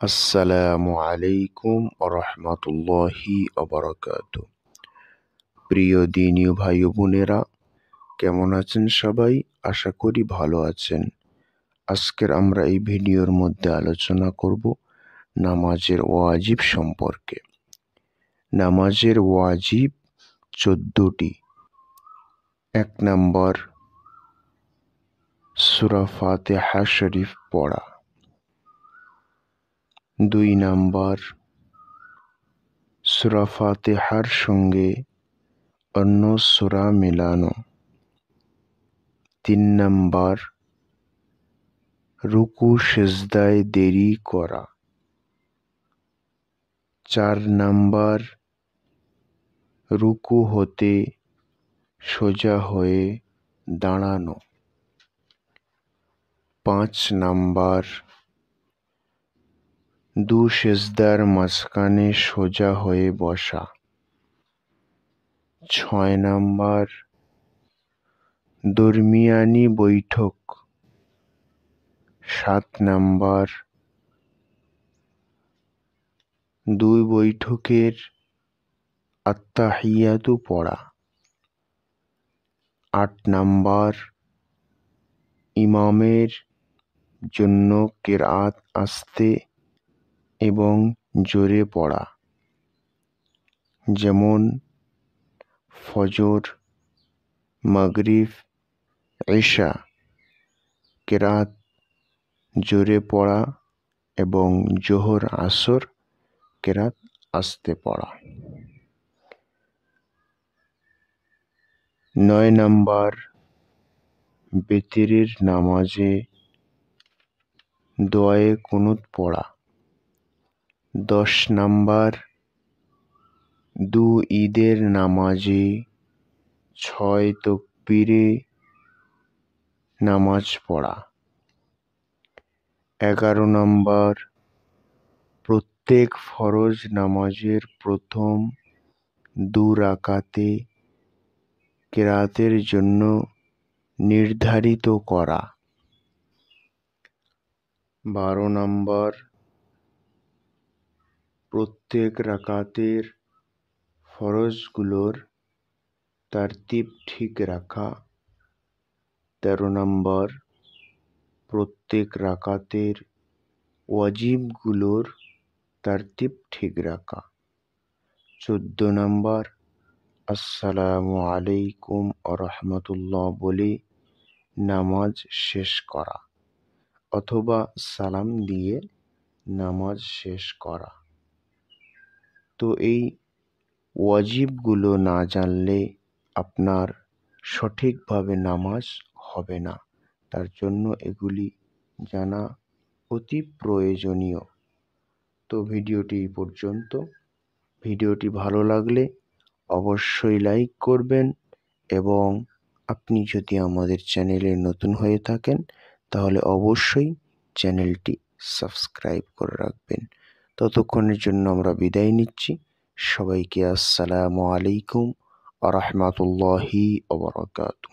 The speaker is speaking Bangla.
আসসালামু আলাইকুম রহমতুল্লাহি অবরাকাতু। প্রিয় দিনী ভাই ও বোনেরা, কেমন আছেন সবাই? আশা করি ভালো আছেন। আজকের আমরা এই ভিডিওর মধ্যে আলোচনা করব নামাজের ওয়াজিব সম্পর্কে। নামাজের ওয়াজিব 14টি। 1 নম্বর, সূরা ফাতিহা শরীফ পড়া। 2 নম্বর, সূরা ফাতিহার সঙ্গে অন্য সূরা মেলানো। 3 নম্বর, রুকু সিজদায় দেরি করা। 4 নম্বর, রুকু হতে সোজা হয়ে দাঁড়ানো। 5 নম্বর, 2 সিজদার মাঝখানে সোজা হয়ে বসা। 6 নম্বর, দরমিয়ানি বৈঠক। 7 নম্বর, 2 বৈঠকের আত্তাহিয়াতু পড়া। 8 নম্বর, ইমামের জন্য কিরাত আস্তে এবং জোরে পড়া, যেমন ফজর, মাগরিব, ইশা। কিরাত জোরে পড়া এবং জোহর, আসর কিরাত আস্তে পড়া। 9 নম্বর, বিতরের নামাজে দোয়ায়ে কুনুত পড়া। 10 নম্বর, 2 ঈদের নামাজে 6 তাকবীরে নামাজ পড়া। 11 নম্বর, প্রত্যেক ফরজ নামাজের প্রথম 2 রাকাতে কিরাতের জন্য নির্ধারিত করা। 12 নম্বর, প্রত্যেক রাকাতের ফরজগুলোর তারতিব ঠিক রাখা। 13 নম্বর, প্রত্যেক রাকাতের ওয়াজিবগুলোর তারতিব ঠিক রাখা। 14 নম্বর, আসসালামু আলাইকুম রহমতুল্লাহ বলে নামাজ শেষ করা অথবা সালাম দিয়ে নামাজ শেষ করা। তো এই ওয়াজিবগুলো না জানলে আপনার সঠিকভাবে নামাজ হবে না। তার জন্য এগুলি জানা অতি প্রয়োজনীয়। তো ভিডিওটি এই পর্যন্ত। ভিডিওটি ভালো লাগলে অবশ্যই লাইক করবেন এবং আপনি যদি আমাদের চ্যানেলে নতুন হয়ে থাকেন তাহলে অবশ্যই চ্যানেলটি সাবস্ক্রাইব করে রাখবেন। ততক্ষণের জন্য আমরা বিদায় নিচ্ছি। সবাইকে আসসালামু আলাইকুম রহমতুল্লাহি ওয়া বারাকাতুহু।